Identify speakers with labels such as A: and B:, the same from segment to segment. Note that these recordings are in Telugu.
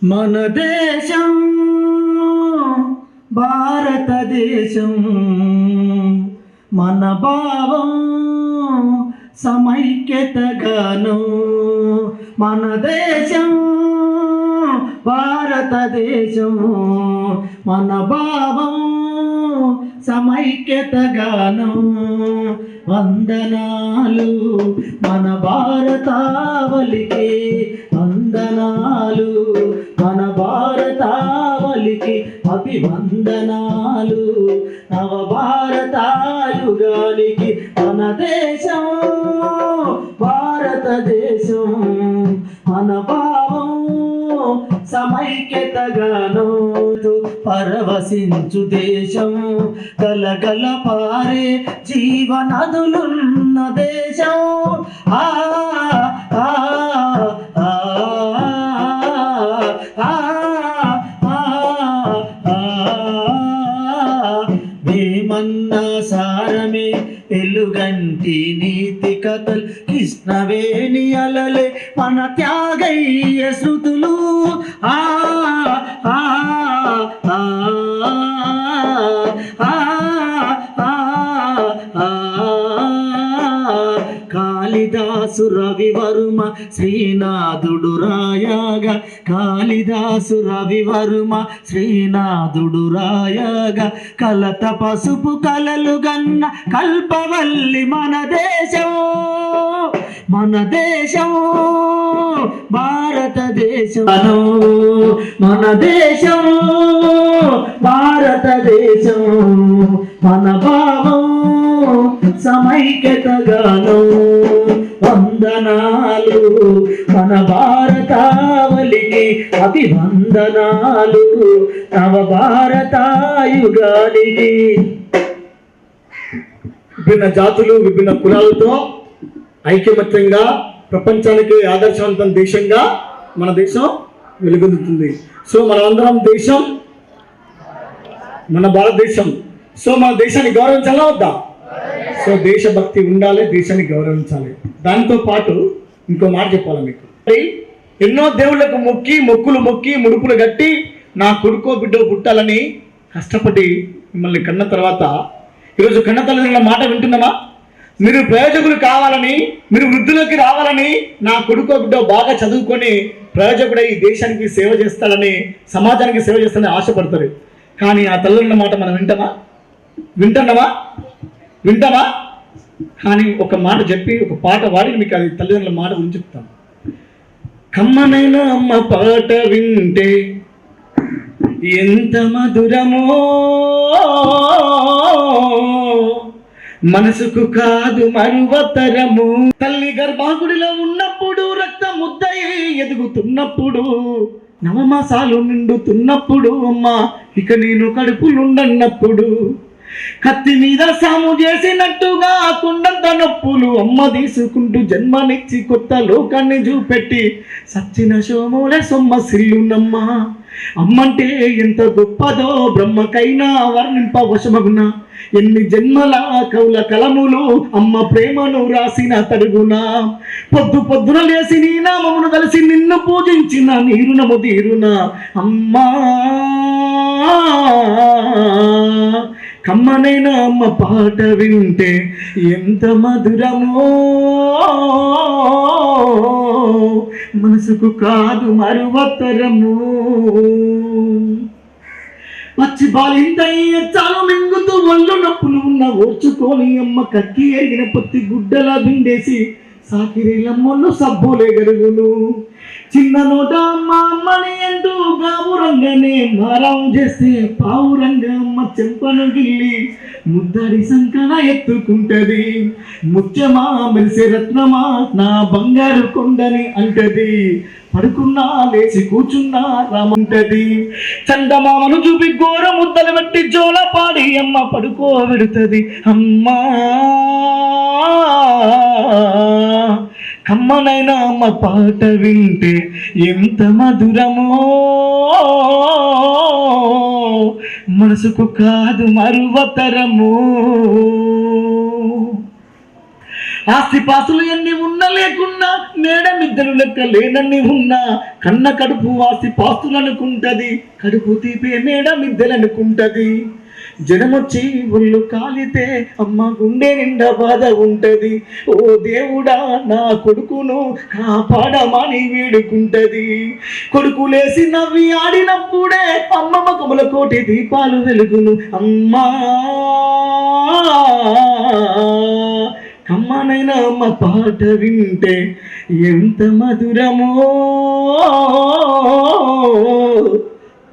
A: మన దేశం భారతదేశం, మన భావం సమైక్యత గానం. మన దేశం భారతదేశం, మన భావం సమైక్యత గానం. వందనాలు మన భారతావలికి, వందనాలు మన భారతావలికి, అభివందనాలు నవ భారతాయుగానికి. మన దేశం భారతదేశం, మన భావం సమైక్యతగాను. పరవశించు దేశం, గలగల పారే జీవనదులున్న దేశం. ఆ ఆ ఆ వేమన్న సారమే ఎలుగంటి నీతి కథలు, కృష్ణవేణి అలలే మన త్యాగయ్య శృతులు. ఆ ఆ ఆ కాళిదాసు రవివర్మ శ్రీనాథుడు రాయగా, కాళిదాసు రవివర్మ శ్రీనాథుడు రాయగా, కలత పసుపు కలలు గన్న కల్పవల్లి మన దేశం. మన దేశం భారతదేశం, మన దేశం భారతదేశం, మన భావం సమైక్యతగాను. వందనాలు మన భారతావలికి, అభివందనాలు నవ భారతాయుగానికి. విభిన్న జాతులు విభిన్న కులాలతో ఐకమత్యంగా ప్రపంచానికి ఆదర్శవంతం దేశంగా మన దేశం వెలుగొందుతుంది. సో మనమందరం దేశం, మన భారతదేశం. సో మన దేశాన్ని గౌరవించాలా వద్దా? సో దేశభక్తి ఉండాలి, దేశాన్ని గౌరవించాలి. దాంతో పాటు ఇంకో మాట చెప్పాలి మీకు. ఎన్నో దేవుళ్లకు మొక్కులు మొక్కి ముడుపులు గట్టి నా కొడుకో బిడ్డో పుట్టాలని కష్టపడి మిమ్మల్ని కన్న తర్వాత ఈరోజు కన్న తల్లిదండ్రుల మాట వింటున్నామా? మీరు ప్రయోజకులు కావాలని, మీరు వృద్ధులకి రావాలని, నా కొడుకో బిడ్డో బాగా చదువుకొని ప్రయోజకుడై ఈ దేశానికి సేవ చేస్తాడని, సమాజానికి సేవ చేస్తాడని ఆశపడతారు. కానీ ఆ తల్లిదండ్రుల మాట మనం వింటున్నామా? కానీ ఒక మాట చెప్పి ఒక పాట వాడి మీకు అది తల్లిదండ్రుల మాట గురించి చెప్తాను. కమ్మనైన అమ్మ పాట వింటే ఎంత మధురమో, మనసుకు కాదు మరువతరము. తల్లి గర్భాగుడిలో ఉన్నప్పుడు, రక్త ముద్దై ఎదుగుతున్నప్పుడు, నవమాసాలు నిండుతున్నప్పుడు, అమ్మ ఇక నేను కడుపులుండన్నప్పుడు, కత్తి మీద సాము చేసినట్టుగా కుండంత నొప్పులు అమ్మ తీసుకుంటూ జన్మనిచ్చి కొత్త లోకాన్ని చూపెట్టి సచ్చిన శోమూల సొమ్మ సిల్లునమ్మ. అమ్మంటే ఎంత గొప్పదో బ్రహ్మకైనా వర్ణింప వశమగున. ఎన్ని జన్మల కౌల కలములు అమ్మ ప్రేమను రాసిన తరుగున. పొద్దున లేసి నీ నామమును కలిసి నిన్ను పూజించిన నీరునము తీరున. అమ్మా కమ్మనైన అమ్మ పాట వింటే ఎంత మధురమో, మనసుకు కాదు మరువతరము. వచ్చి బాలింతయ్య చాలు మింగుతూ ఒళ్ళు నొప్పులు ఉన్న ఓర్చుకోని అమ్మ కక్కి ఎరిగిన పొత్తి గుడ్డలా బిండేసి సాకిరీలమ్మలు సబ్బులే గరుగును. చిన్న నోట అమ్మ అమ్మని అంటూ గావురంగానే మారాం చేస్తే పావురంగా అమ్మ చెంపను గిల్లి ముద్దడి సంకన ఎత్తుకుంటది. ముత్యమా మెరిసే రత్నమా నా బంగారు కొండని అంటది. పడుకున్నా లేచి కూర్చున్నా రామంటది. చందమామను చూపి ఘోర ముద్దలు పెట్టి జోల పాడి అమ్మ పడుకోబెడుతుంది. అమ్మా కమ్మనైనా అమ్మ పాట వింటే ఎంత మధురమో, మనసుకు కాదు మరువతరము. ఆస్తిపాస్తులు ఎన్ని ఉన్నా లేకున్నా మేడమిద్దరు లెక్క లేనన్ని ఉన్నా కన్న కడుపు ఆస్తిపాస్తులు అనుకుంటది, కడుపు తీపే మేడమిద్దలు అనుకుంటది. జనమొచ్చి ఒళ్ళు కాలితే అమ్మ గుండె నిండా బాధ ఉంటది. ఓ దేవుడా నా కొడుకును కాపాడమని వేడుకుంటది. కొడుకు లేసి నవ్వి ఆడినప్పుడే అమ్మ ముఖముల కోటి దీపాలు వెలుగును. అమ్మా కమ్మనైనా అమ్మ పాట వింటే ఎంత మధురమో,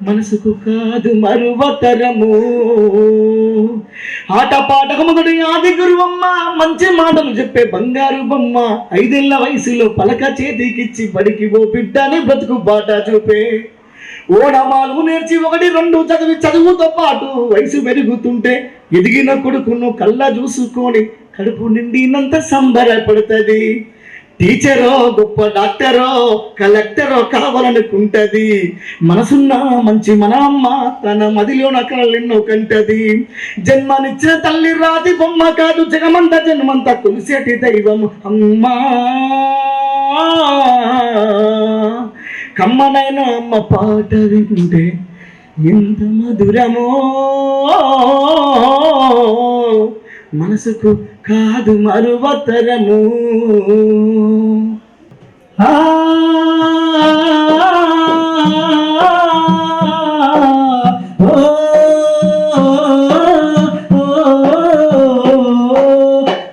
A: మనసుకు కాదు మరువతరము. ఆట పాటకు మొదటి ఆది గురువమ్మ, మంచి మాటలు చెప్పే బంగారు బొమ్మ. 5 ఏళ్ల వయసులో పలక చేతికిచ్చి బడికి ఓ బిడ్డని బ్రతుకు బాట చూపే. ఓడమాలు నేర్చి 1, 2 చదివి చదువుతో పాటు వయసు పెరుగుతుంటే ఎదిగిన కొడుకును కళ్ళ చూసుకొని కడుపు నిండినంత సంబరపడుతుంది. టీచరో గొప్ప డాక్టరో కలెక్టరో కావాలనుకుంటది. మనసున్న మంచి మన అమ్మ తన మదిలోన కళ్ళెన్నో కంటది. జన్మనిచ్చిన తల్లి రాతి బొమ్మ కాదు, జగమంత జన్మంత కొలిసేటి దైవం అమ్మా. కమ్మనైనా అమ్మ పాట వింటే ఎంత మధురమో, మనసుకు కాదు మరువతరము.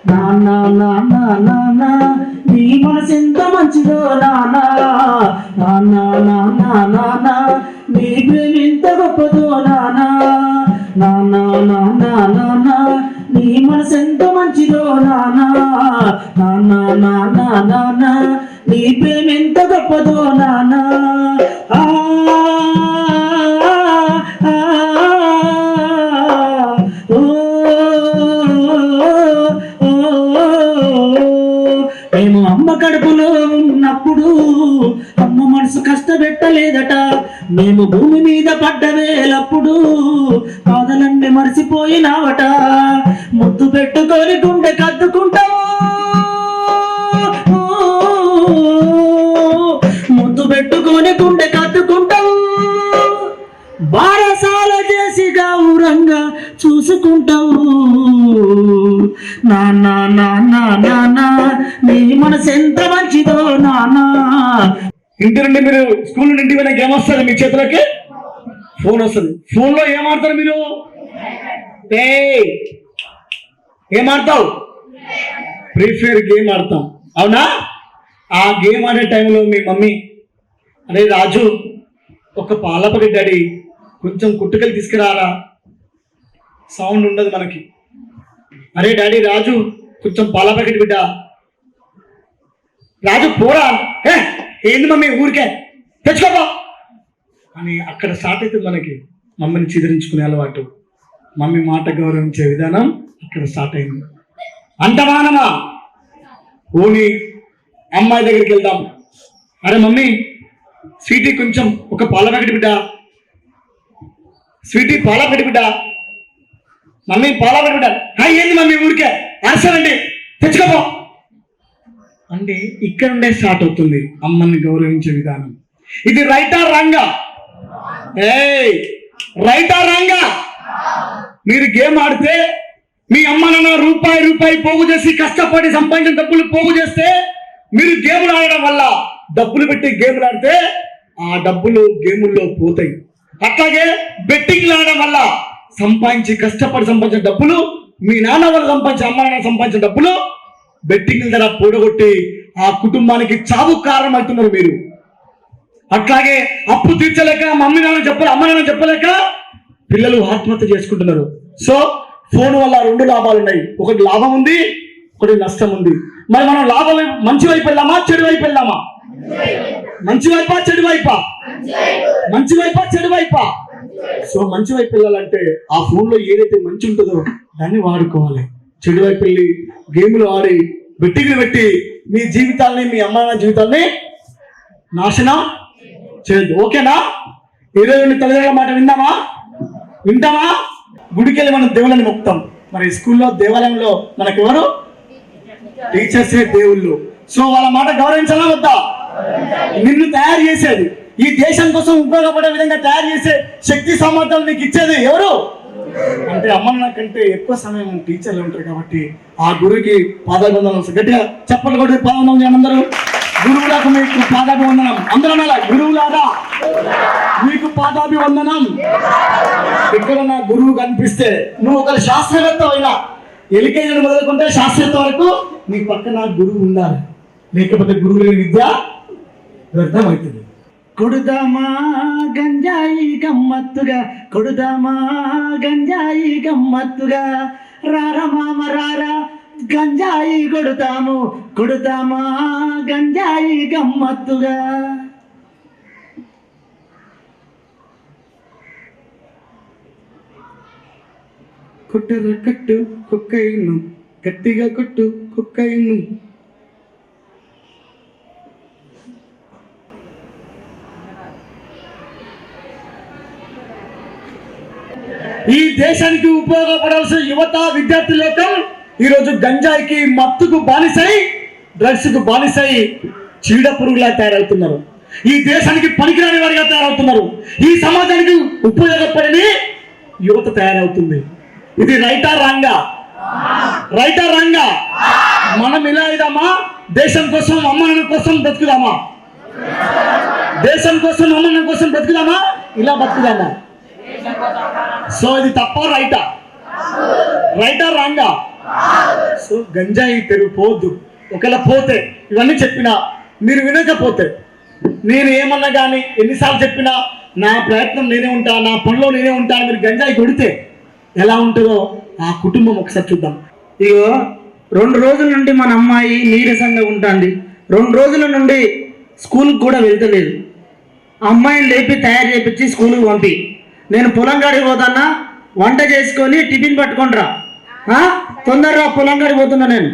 A: నాన్న నాన్న నాన్న నీ మనసు ఎంత మంచిదో నాన్న, నాన్న నాన్న నాన్న నీ ప్రేమ ఎంత గొప్పదో నాన్న, నాన్న నాన్న నాన్న నీ మనసు ఎంత మంచిదో నాన్న, నాన్న నాన్న నాన్న నీ ప్రేమ ఎంత గొప్పదో నాన్న. మేము అమ్మ కడుపులో ఉన్నప్పుడు అమ్మ మనసు కష్టపెట్టలేదట. మేము భూమి మీద పడ్డ వేలప్పుడు బాధలన్నీ మరిసిపోయినావట. ముద్దు పెట్టుకొని గుండె కద్దుకుంటావు, ముద్దు పెట్టుకొని గుండె కద్దుకుంటావు. బారసాల చేసి గౌరంగా చూసుకుంటావు. నాన్న నాన్న నాన్న నీ మనసు ఎంత మంచిదో నాన్న. ఇంటి నుండి మీరు స్కూల్ నుండి ఇంటికి పోయినాక ఏమొస్తుంది మీ చేతులకి? ఫోన్ వస్తుంది. ఫోన్లో ఏమాడతారు మీరు? ఏమాడతావు? ఫ్రీ ఫైర్ గేమ్ ఆడతాం, అవునా? ఆ గేమ్ ఆడే టైంలో మీ మమ్మీ, అరే రాజు ఒక పాల ప్యాకెట్ డాడీ కొంచెం కుట్టుకలు తీసుకురారా. సౌండ్ ఉండదు మనకి. అరే డాడీ రాజు కొంచెం పాల ప్యాకెట్ బిడ్డ. రాజు పోరా. ఏంది మమ్మీ ఊరికే తెచ్చుకోపా అని అక్కడ స్టార్ట్ అవుతుంది మనకి. మమ్మీని చిదిరించుకునే అలవాటు, మమ్మీ మాట గౌరవించే విధానం అక్కడ స్టార్ట్ అయింది. అంతమానమా ఓని అమ్మాయి దగ్గరికి వెళ్దాం. అరే మమ్మీ స్వీటీ కొంచెం ఒక పాల ప్యాకెట్ బిడ్డ, స్వీటీ పాల ప్యాకెట్ బిడ్డ, మమ్మీ పాల ప్యాకెట్ బిడ్డ. ఏంది మమ్మీ ఊరికే అరసనండి తెచ్చుకోపో అంటే ఇక్కడ నుండే స్టార్ట్ అవుతుంది అమ్మని గౌరవించే విధానం. ఇది రైటా రాంగా? రైటా రాంగా? మీరు గేమ్ ఆడితే మీ అమ్మ నాన్న రూపాయి పోగు చేసి కష్టపడి సంపాదించిన డబ్బులు పోగు చేస్తే మీరు గేములు ఆడడం వల్ల డబ్బులు పెట్టి గేములు ఆడితే ఆ డబ్బులు గేముల్లో పోతాయి. అట్లాగే బెట్టింగ్లు ఆడడం వల్ల కష్టపడి సంపాదించిన డబ్బులు మీ నాన్న వాళ్ళు సంపాదించిన అమ్మ నాన్న సంపాదించిన డబ్బులు బెట్టింగ్ ధర పూడగొట్టి ఆ కుటుంబానికి చావు కారణం అవుతున్నారు మీరు. అట్లాగే అప్పు తీర్చలేక అమ్మ నాన్న చెప్పలేక పిల్లలు ఆత్మహత్య చేసుకుంటున్నారు. సో ఫోన్ వల్ల 2 లాభాలు ఉన్నాయి. ఒకటి లాభం ఉంది, ఒకటి నష్టం ఉంది. మరి మనం లాభం మంచి వైపు వెళ్దామా చెడు వైపు వెళ్దామా? మంచి వైపా చెడు వైపా? మంచి వైపా చెడు వైపా? సో మంచి వైపు వెళ్ళాలంటే ఆ ఫోన్లో ఏదైతే మంచి ఉంటుందో దాన్ని వాడుకోవాలి. చెడు వైపు వెళ్ళి గేములు ఆడి బెట్టింగ్లు పెట్టి మీ జీవితాల్ని, మీ అమ్మ నాన్న జీవితాల్ని నాశనం చేయద్దు. ఓకేనా? ఈరోజు తల్లిదండ్రుల మాట వింటామా? గుడికి వెళ్ళి మనం దేవుళ్ళని మొక్కుతాం. మరి స్కూల్లో దేవాలయంలో మనకెవరు? టీచర్సే దేవుళ్ళు. సో వాళ్ళ మాట గౌరవించాలా వద్దా? నిన్ను తయారు చేసేది, ఈ దేశం కోసం ఉపయోగపడే విధంగా తయారు చేసే శక్తి సామర్థ్యాలు నీకు ఇచ్చేది ఎవరు అంటే అమ్మ కంటే ఎక్కువ సమయం టీచర్లు ఉంటారు. కాబట్టి ఆ గురువుకి పాదాభివందనం. గట్టిగా చెప్పలు కొట్టి పాదాభివందనం చేయండి అందరూ. గురువులకు మీకు పాదాభివందనం. అందరం అలా గురువులాగా మీకు పాదాభివందనం. ఇక్కడ నా గురువు కనిపిస్తే నువ్వు ఒక శాస్త్రవేత్త అయినా ఎల్కేజీ మొదలుకుంటే శాస్త్రవేత్త వరకు నీ పక్కన గురువు ఉండాలి. లేకపోతే గురువు లేని విద్య వ్యర్థమవుతుంది. కొడుదామా గంజాయి గమ్మత్తుగా, కొడుదామా గంజాయి గమ్మత్తుగా, రారా మామ రారా గంజాయి కొడుతాము, కొడుతామా గంజాయి గమ్మత్తుగా. కొట్టర కట్టు కుక్కైను, గట్టిగా కొట్టు కుక్కైను. ఈ దేశానికి ఉపయోగపడాల్సిన యువత విద్యార్థి లోకం ఈరోజు గంజాయికి మత్తుకు బానిసై, డ్రగ్స్ కు బానిసై చీడ పురుగులా తయారవుతున్నారు. ఈ దేశానికి పనికిరాని వారిగా తయారవుతున్నారు. ఈ సమాజానికి ఉపయోగపడని యువత తయారవుతుంది. ఇది రైటా రాంగా? రైటా రాంగా? మనం ఇలా ఇదామా? దేశం కోసం అమ్మన కోసం బ్రతుకుదామా? దేశం కోసం అమ్మన కోసం బ్రతుకుదామా? ఇలా బతుకుదామా? సో ఇది తప్ప రైటా? రైటా రాంగా? సో గంజాయి పెరిగిపోవద్దు. ఒకవేళ పోతే ఇవన్నీ చెప్పినా మీరు వినకపోతే నేను ఏమన్నా కానీ ఎన్నిసార్లు చెప్పినా నా ప్రయత్నం నేనే ఉంటా, నా పనిలో నేనే ఉంటాను. మీరు గంజాయి కొడితే ఎలా ఉంటుందో ఆ కుటుంబం ఒకసారి చూద్దాం.
B: ఇగో 2 రోజుల నుండి మన అమ్మాయి నీరసంగా ఉంటుంది. 2 రోజుల నుండి స్కూల్కి కూడా వెళ్తలేదు. అమ్మాయిని లేపి తయారు చేపించి స్కూల్కి పంపి, నేను పొలం కాడికి పోతానా, వంట చేసుకొని టిఫిన్ పట్టుకొని రా, తొందరగా పొలం కాడికి పోతున్నా నేను.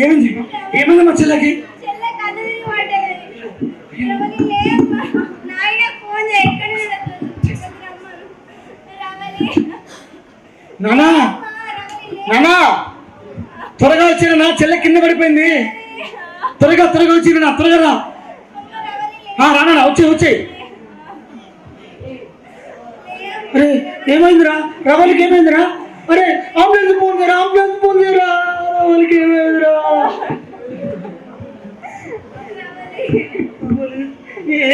A: ఏమైంది? ఏమైంది మా చెల్లకి? నానా నానా త్వరగా వచ్చిన, నా చెల్లె కింద పడిపోయింది. త్వరగా త్వరగా వచ్చి నా త్వరగా రా. రానా వచ్చే. అరే ఏమైందిరా? రవలికి ఏమైందిరా? అరే అంబులెన్స్ ఫోన్ చేయరా, అంబులెన్స్ ఫోన్ చేయరా. రవలికి ఏమైందిరా?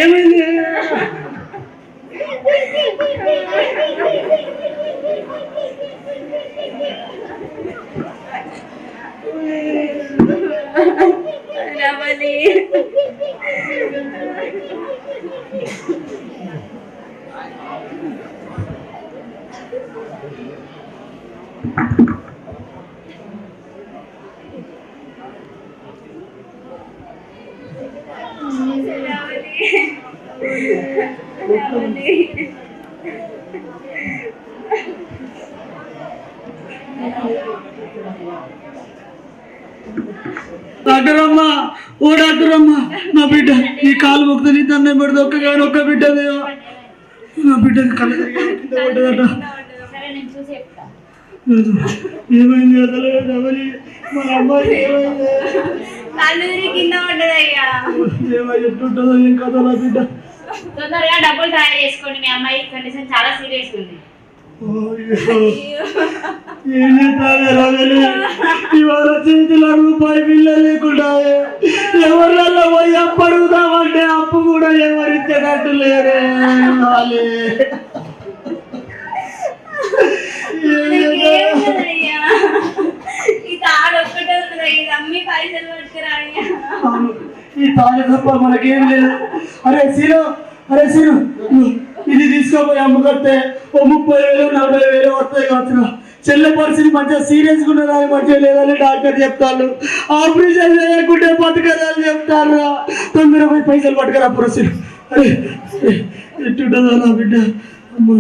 A: ఏమైంది?
C: రవలి
A: డాక్టర్ అమ్మ, ఓ డాక్టర్ అమ్మ, నా బిడ్డ ఈ కాలు మొక్కుతుంది, తన్నే పెడితే ఒక్క బిడ్డ నా బిడ్డకి కళ్ళ పడ్డదట. ఏమైంది అసలు? మన అమ్మాయి ఏమైంది? ఎట్లుంటుందో ఏం కదా నా బిడ్డ.
C: తొందరగా డబ్బులు తయారు చేసుకోండి, మీ అమ్మాయి కండిషన్ చాలా సీరియస్ ఉంది.
A: ఏం చేస్తాను? ఇవాళ చేతిలో రూపాయి బిల్ల లేకుండా ఎవరిలో పోయి అప్పు అడుగుతామంటే అప్పు కూడా ఎవరిచ్చేటట్టు లేరే. ఈ తాళి తప్ప మనకేం లేదు. అరే సీను ఇది తీసుకోపోయి అమ్ముకొస్తే ఓ 30,000 40,000 వస్తాయి కావచ్చు. చెల్లె పరిస్థితి మంచిగా సీరియస్గా ఉన్నదని మంచిగా లేదని డాక్టర్ చెప్తాను. ఆపరేషన్ చేయకుంటే బతకదని చెప్తాను. తొందరగా పోయి పైసలు పట్టుకురా పురస్సు. అరే ఎట్టుంటుందో నా బిడ్డ. అమ్మా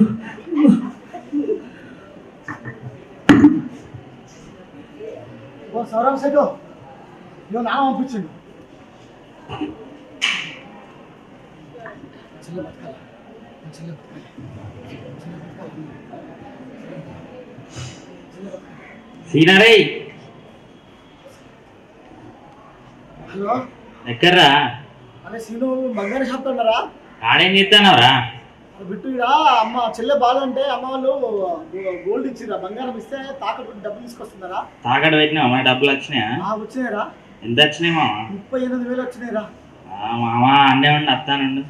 D: సౌరవ్ సెట్ ఇవ్వ నాన్న పంపించండి.
E: సీనారే
D: హలో
E: ఎక్కడ్రా?
D: అరే సీను బంగారు షాప్ ఉన్నారా?
E: ఆడేం చేస్తానవరా?
D: బిట్టు ఇక్కడ అమ్మ చెల్లె బాధ అంటే అమ్మ వాళ్ళు గోల్డ్ ఇచ్చిరా, బంగారం ఇస్తే తాకట్టు డబ్బులు తీసుకొస్తున్నారా?
E: తాకట్టు పెట్టినావా? మన డబ్బులు వచ్చినాయా?
D: వచ్చినాయిరా.
E: ఎంత వచ్చినాయి మామ?
D: 38,000 వచ్చినాయిరా.
E: మామ అన్నే ఉండి అత్తానుండు.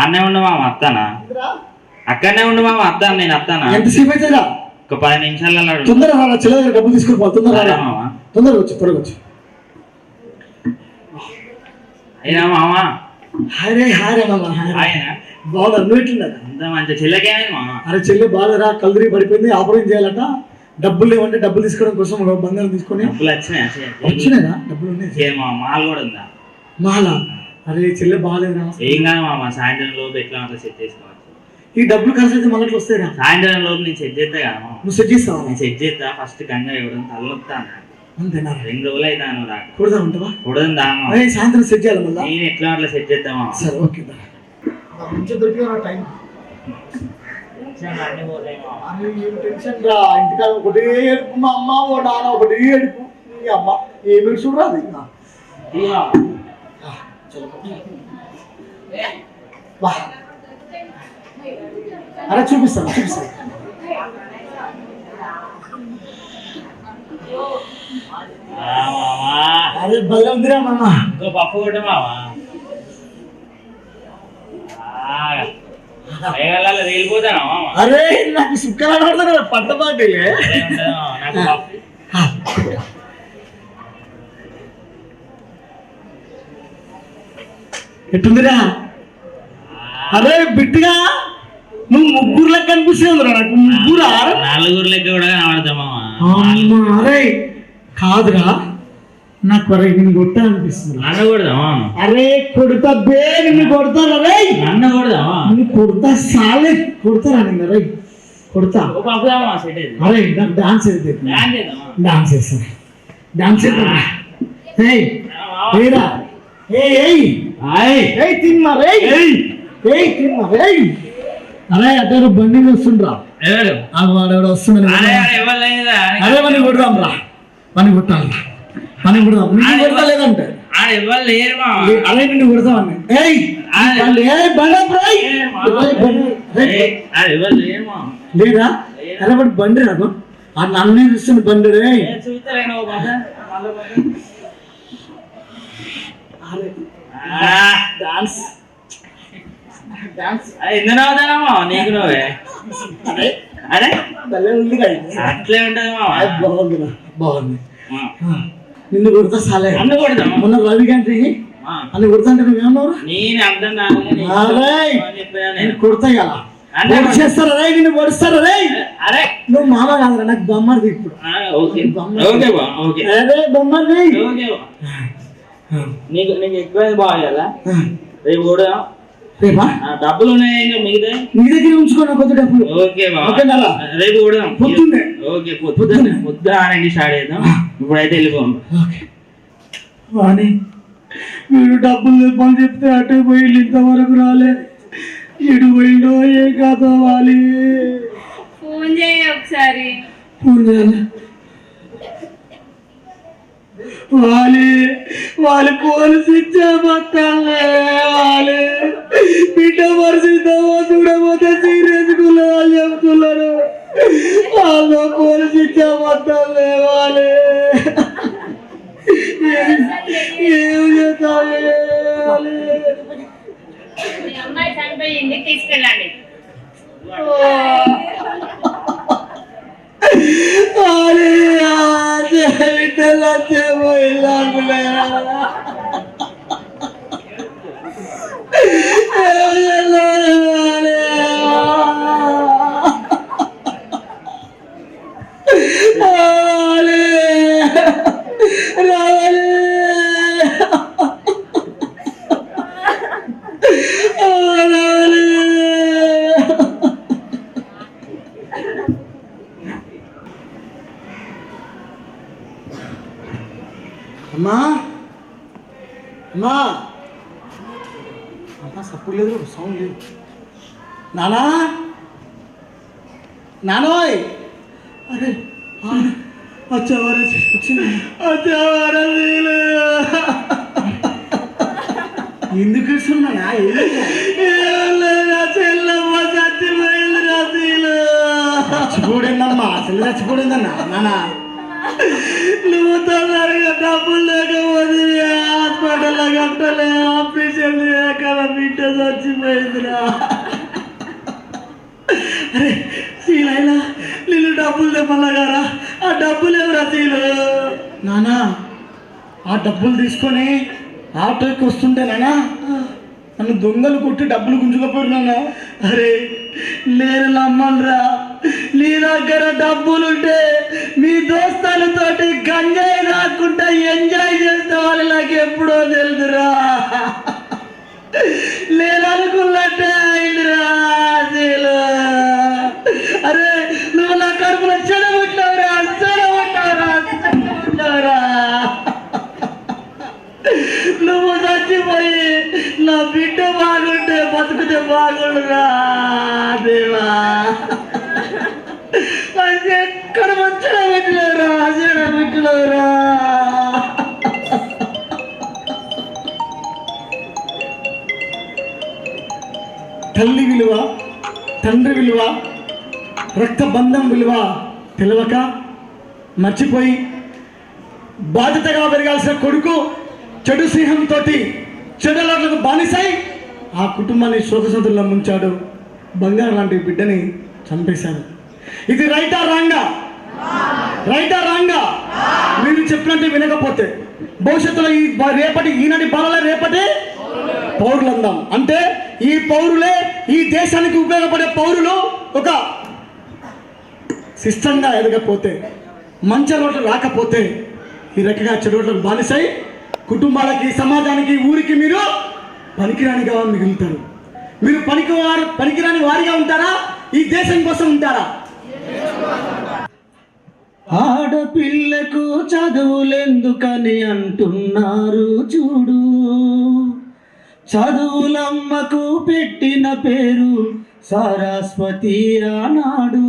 E: ఆన్నే ఉండు మామ అత్తానా? అక్కడనే ఉండు మామ అత్తాను. నేను అత్తానా?
A: ఎంతసేపు అవుతుందా?
E: ఒక 10 నిమిషాలలో
A: తొందరగా చెల్లె దగ్గర డబ్బులు తీసుకుని తొందరగా
E: మామ.
A: తొందరగా వచ్చి త్వరగా వచ్చి.
E: అయినా మామ
A: హాయ్ హాయ్ మామ.
E: ఆయన
A: బాగున్నారు, నువ్వు ఎట్లున్నారు?
E: అంత మంచి చెల్లెకేమైంది మామ?
A: అరే చెల్లె బాధరా, కలదరి పడిపోయింది, ఆపరేషన్ చేయాలట. డబ్బులు లేవంటే డబ్బులు తీసుకోవడం కోసం ఒక బంగారం తీసుకొని.
E: డబ్బులు వచ్చినాయా?
A: వచ్చినాయా? డబ్బులు ఉన్నాయి
E: మాల్ కూడా ఉందా?
A: మాల. అరే చెల్లె బాగాలేదురా.
E: ఏం కాదు మామ, సాయంత్రం లోపు ఎట్లా అట్లా సెట్ చేసుకోవచ్చు.
A: ఈ డబ్బులు ఖర్చు అయితే మళ్ళీ వస్తాయిరా.
E: సాయంత్రం లోపు నేను సెట్ చేస్తా కదా మామ.
A: నువ్వు సెట్ చేస్తావా?
E: నేను సెట్ చేస్తా. ఫస్ట్ గంగా ఇవ్వడం తలనొస్తాను.
A: అంతేనా?
E: 2 రోజులు అవుతాను రా.
A: కూడదా ఉంటావా?
E: కూడదు దామా.
A: అరే సాయంత్రం సెట్ చేయాలి మళ్ళీ.
E: నేను ఎట్లా అట్లా సెట్ చేద్దామా?
A: సరే ఓకే దా.
D: మంచిగా దొరికిన టైం. అని ఏం టెన్షన్ రా, ఇంటికాడ ఒకటే ఏడుపు, మా అమ్మ ఓ నాన్న ఒకటే ఏడుపు. ఈ అమ్మ ఏమి చూడరా అది. అరే చూపిస్తాను చూపిస్తాను. అరే భలే ఉందిరా మామ.
E: ఇంకో పప్పు కొట్టు మావా. వెళ్ళిపోతాను మామ.
A: అరే నాకు సుక్కలు పడతాను పట్టబాటి.
E: నాకు పప్పు.
A: ఎట్టుందిరా? అరే బిట్టుగా నువ్వు ముగ్గురు లెక్క అనిపిస్తుంది నాకు. ముగ్గురా?
E: 4 లెక్క కూడా కనబడతామా?
A: అరే కాదురా, నాకు అరే నిన్ను కొట్టా అనిపిస్తుంది.
E: నన్ను కొడదామా?
A: అరే కొడతా బే, నిన్ను కొడతారు. అరే
E: నన్ను కొడదామా?
A: నిన్ను కొడతా సాలే కొడతారా నిన్ను? అరే కొడతా. అరే నాకు డాన్స్ అయితే డాన్స్ చేస్తాను. డాన్స్ చేస్తాను. తిన్నా రే. తిన్నా రే. అరే అదే బండి వస్తుండ్రా. వాడు వస్తున్నాడు. అరే పని కొడదాం రా, పని కొట్టాలి, పని కొడదాం. నిన్ను కొడతా లేదంటే అరే నిన్ను కొడతామని. లేదా? అరే వాడు బండి రాదు, ఆ నన్ను చూస్తుంది బండి. రే డాన్స్ డాన్స్
E: ఎందుకు అవుతానమ్మా నీకు నువ్వే? అరే
A: భలే ఉంది కదా.
E: అట్లే ఉంటది మామ.
A: బాగుందిరా, బాగుంది. నిన్ను కొడతా సాలే.
E: నన్ను కొడదాం.
A: మొన్న రవి గంటకి అని కొడతాంటే నువ్వేమన్నావు?
E: నేను అర్థం
A: కొడతా కదా చేస్తారా రే, నిన్ను పొడుస్తారా రే.
E: అరే
A: నువ్వు మామ కాదురా, నాకు బొమ్మది ఇప్పుడు. అరే బొమ్మది
E: నీకు నీకు ఎక్కువ బాగా రేపు కూడా
A: రేపా
E: డబ్బులు ఉన్నాయి ఇంకా మిగతా
A: నీ దగ్గర ఉంచుకున్నా కొత్త డబ్బులు.
E: ఓకే బాబా, రేపు కూడా
A: పొద్దున్నే.
E: ఓకే పొద్దున్న ఆనండి స్టార్ట్ చేద్దాం. ఇప్పుడైతే వెళ్ళిపోము.
A: వాణి మీరు డబ్బులు పని చెప్తే అటు పోయి ఇంతవరకు రాలే. ఎడు పోయిండో ఏ కాదో. వాలి
C: ఫోన్ చేయ ఒకసారి.
A: ఫోన్ చేయాలి. వాళ్ళు పోలీసు ఇచ్చామత్తాలే. వాళ్ళు బిడ్డ పరిస్థితామో చూడబోతే సీరియస్ వాళ్ళు చెప్తున్నారు. వాళ్ళు పోలీసు ఇచ్చామత్తాలే. వాళ్ళే ఏం చేస్తాలే.
C: అమ్మాయి చనిపోయి ఇంటికి తీసుకెళ్ళండి.
D: అమ్మా అమ్మా సప్పుడు లేదు, సౌండ్ లేదు. నానా నానోయ్, అరే ఎందుకు ఇస్తున్నానా? చెల్లమ్మ చచ్చిపోయింది రాశీలు. చచ్చిపోయిందమ్మా, చెల్లి చచ్చిపోయిందన్నా. నానా నువ్వు తొందరగా డబ్బులు లేకపోతే హాస్పిటల్లో కట్టలే, ఆపరేషన్ లేక బిడ్డ చచ్చిపోయిందిరా. అరే శీలైనా నిన్ను డబ్బులు తెమ్మన్నాగారా, ఆ డబ్బులు ఎవరా శీలు? నానా ఆ డబ్బులు తీసుకొని ఆటోకి వస్తుంటే నానా నన్ను దొంగలు కొట్టి డబ్బులు గుంజుకపోయినా. అరే నేను నమ్మనురా, నీ దగ్గర డబ్బులుంటే మీ దోస్తాలతోటి గంజాయి రాకుండా ఎంజాయ్ చేస్తే వాళ్ళు నాకు ఎప్పుడో తెలుదురా. నేను అనుకున్నట్టే అయిందిరా అసలు. అరే నువ్వు నా కడుపున చెడగొట్టావురా, చెడగొట్టావురా. నువ్వు చచ్చిపోయి నా బిడ్డ బాగుంటే బతుకుతే బాగుండురా దేవా. అది ఎక్కడ మంచిగా పెట్టలేవురా, చెడ పెట్టలేవురా. తల్లి విలువ, తండ్రి విలువ, రక్తబంధం విలువ తెలియక మర్చిపోయి బాధ్యతగా పెరగాల్సిన కొడుకు చెడు స్నేహంతో చెడులకు బానిసై ఆ కుటుంబాన్ని శోకసంతుల్లో ముంచాడు. బంగారం లాంటి బిడ్డని చంపేశాడు. ఇది రైటా రాంగా? రైటా రాంగా? మీరు చెప్పినట్టు వినకపోతే భవిష్యత్తులో ఈ రేపటి ఈనాటి బాలలే రేపటి పౌరులు అందాం. అంటే ఈ పౌరులే ఈ దేశానికి ఉపయోగపడే పౌరులు ఒక సిస్టంగా ఎదగకపోతే, మంచి అలవాట్లు రాకపోతే ఈ రకంగా చెడులకు బానిసై కుటుంబాలకి, సమాజానికి, ఊరికి మీరు పనికిరానిగా మిగులుతారు. మీరు పనికిరాని వారిగా ఉంటారా? ఈ దేశం కోసం ఉంటారా? ఆడపిల్లకు చదువులెందుకని అంటున్నారు చూడు, చదువులమ్మకు పెట్టిన పేరు సరస్వతి అన్నాడు.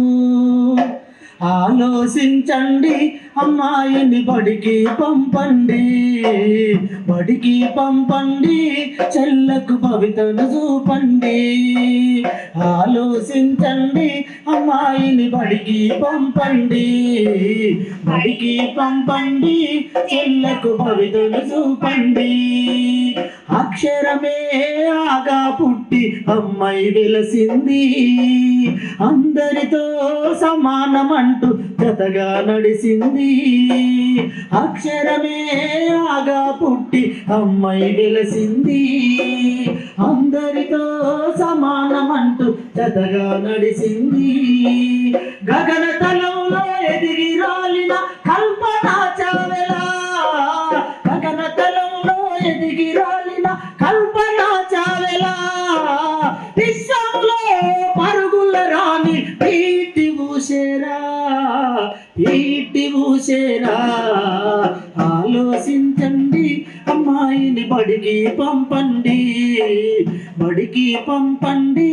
D: ఆలోచించండి, అమ్మాయిని బడికి పంపండి, బడికి పంపండి, చెల్లకు భవితను చూపండి. ఆలోచించండి, అమ్మాయిని బడికి పంపండి, బడికి పంపండి, చెల్లకు భవితను చూపండి. అక్షరమే ఆగా పుట్టి అమ్మాయి వెలసింది, అందరితో సమానమంటూ జతగా నడిసింది. అక్షరమే ఆగా పుట్టి అమ్మాయి వెలసింది, అందరితో సమానమంటూ జతగా నడిసింది. గగనతలంలో ఎదిగి రాలిన కల్పనా చావెలా, గగనతలంలో ఎదిగి రాలిన కల్పనా చావెలా, విశ్వంలో పరుగుల రాని పీటి ఊసేరా, పీటి ఊసేరా. ఆలోచించండి, అమ్మాయిని బడికి పంపండి, బడికి పంపండి,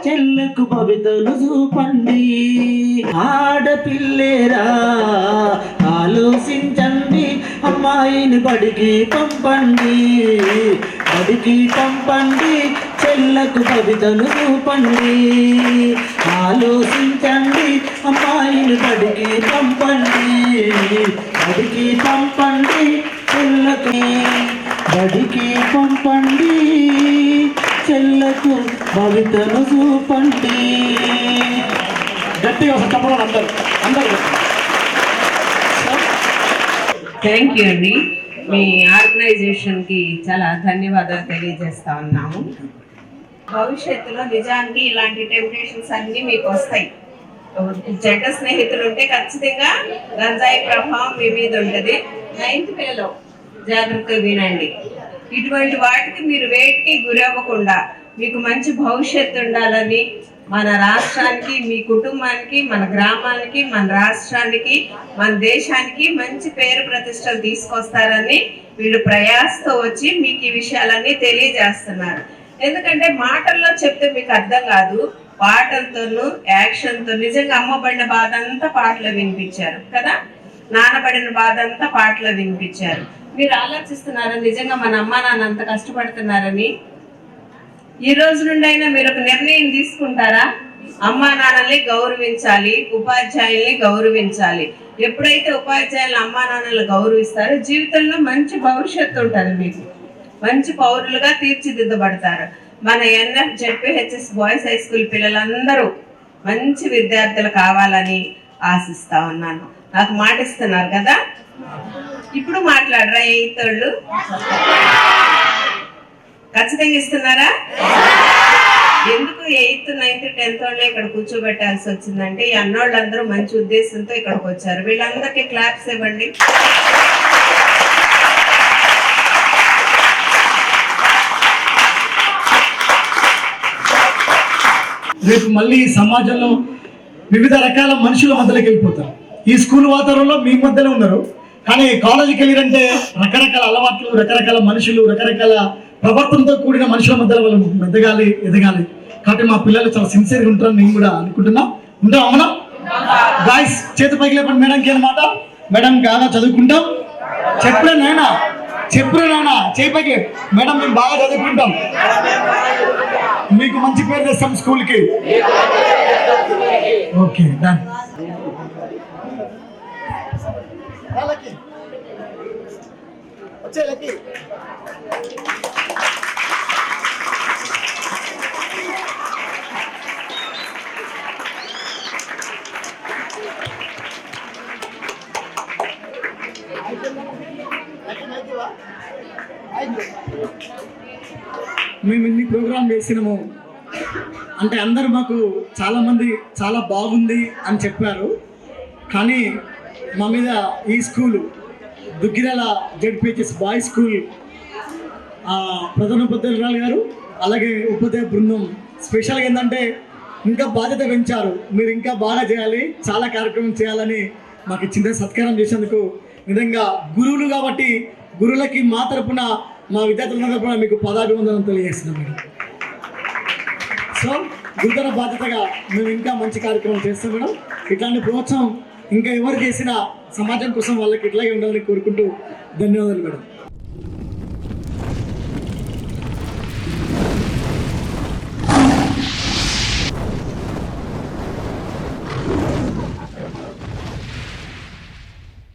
D: చెల్లకు భవితలు చూపండి. ఆడపిల్లేరా ఆలోచించండి, అమ్మాయిని బడికి పంపండి, బడికి పంపండి, చెల్లకు భవితలు చూపండి. ఆలోచించండి, అమ్మాయిని బడికి పంపండి, బడికి పంపండి, చెల్లకు బడికి పంపండి, చెల్లకు భవితను చూపండి. గట్టిగా చెప్పడం అందరూ అందరూ.
F: థ్యాంక్ యూ అండి. మీ ఆర్గనైజేషన్కి చాలా ధన్యవాదాలు తెలియజేస్తా ఉన్నాము. భవిష్యత్తులో నిజానికి ఇలాంటి టెంప్టేషన్స్ అన్నీ మీకు వస్తాయి. జగ స్నేహితులు ఉంటే ఖచ్చితంగా గంజాయి ప్రభావం మీ మీద ఉంటుంది. 9th పిల్లలు జాగ్రత్తగా వినండి. ఇటువంటి వాటికి మీరు వేటికి గురవ్వకుండా మీకు మంచి భవిష్యత్తు ఉండాలని, మన రాష్ట్రానికి, మీ కుటుంబానికి, మన గ్రామానికి, మన రాష్ట్రానికి, మన దేశానికి మంచి పేరు ప్రతిష్టలు తీసుకొస్తారని వీళ్ళు ప్రయాసతో వచ్చి మీకు ఈ విషయాలన్నీ తెలియజేస్తున్నారు. ఎందుకంటే మాటల్లో చెప్తే మీకు అర్థం కాదు, పాటలతోనూ యాక్షన్తో. నిజంగా అమ్మబడిన బాధ అంతా పాటలో వినిపించారు కదా, నాన్నబడిన బాధ అంతా పాటలో వినిపించారు. మీరు ఆలోచిస్తున్నారా నిజంగా మన అమ్మ నాన్న అంత కష్టపడుతున్నారని? ఈ రోజు నుండి అయినా మీరు ఒక నిర్ణయం తీసుకుంటారా? అమ్మా నాన్నల్ని గౌరవించాలి, ఉపాధ్యాయుల్ని గౌరవించాలి. ఎప్పుడైతే ఉపాధ్యాయులు అమ్మా నాన్నలు గౌరవిస్తారో జీవితంలో మంచి భవిష్యత్తు ఉంటుంది, మీకు మంచి పౌరులుగా తీర్చిదిద్దబడతారు. మన NF ZPHS boys high school పిల్లలందరూ మంచి విద్యార్థులు కావాలని ఆశిస్తా ఉన్నాను. నాకు మాట ఇస్తున్నారు కదా, ఇప్పుడు మాట్లాడరా ఎయిత్ వాళ్ళు? ఖచ్చితంగా ఇస్తున్నారా? ఎందుకు 8th 9th 10th వాళ్ళే ఇక్కడ కూర్చోబెట్టాల్సి వచ్చిందంటే ఈ అన్నోళ్ళందరూ మంచి ఉద్దేశంతో ఇక్కడికి వచ్చారు. వీళ్ళందరికీ క్లాప్స్ ఇవ్వండి.
A: రేపు మళ్ళీ సమాజంలో వివిధ రకాల మనుషుల మధ్యలోకి వెళ్ళిపోతారు. ఈ స్కూల్ వాతావరణంలో మీ మధ్యలో ఉన్నారు, కానీ కాలేజీకి వెళ్ళిరంటే రకరకాల అలవాట్లు, రకరకాల మనుషులు, రకరకాల ప్రవర్తనతో కూడిన మనుషుల మధ్యలో వాళ్ళు ఎదగాలి. కాబట్టి మా పిల్లలు చాలా సిన్సియర్గా ఉంటారని నేను కూడా అనుకుంటున్నా. ఉంటాం అవునా గాయస్? చేతి పైకి లేపండి. మేడంకి అన్నమాట, మేడం బాగా చదువుకుంటాం. చెప్పురా నాయనా చేయి పైకి. మేడం మేము బాగా చదువుకుంటాం, మీకు మంచి పేరు తెస్తాం స్కూల్కి. Okay done. మేము ఇన్ని ప్రోగ్రాం చేసినాము అంటే అందరూ మాకు చాలామంది చాలా బాగుంది అని చెప్పారు. కానీ మా మీద ఈ school Duggirala ZPHS boys school ప్రధానోపాధ్యాయురాలు గారు అలాగే ఉపాధ్యాయ బృందం స్పెషల్గా ఏంటంటే ఇంకా బాధ్యత పెంచారు. మీరు ఇంకా బాగా చేయాలి, చాలా కార్యక్రమం చేయాలని మాకు చిన్న సత్కారం చేసేందుకు నిజంగా గురువులు కాబట్టి గురువులకి మా తరపున, మా విద్యార్థుల తరపున మీకు పదాభివందనం తెలియజేస్తున్నాం మేడం. సో గురుతర బాధ్యతగా మేము ఇంకా మంచి కార్యక్రమం చేస్తాం మేడం. ఇట్లాంటి ప్రోత్సాహం ఇంకా ఎవరు చేసినా సమాజం కోసం వాళ్ళకి ఇట్లాగే ఉండాలని కోరుకుంటూ ధన్యవాదాలు మేడం.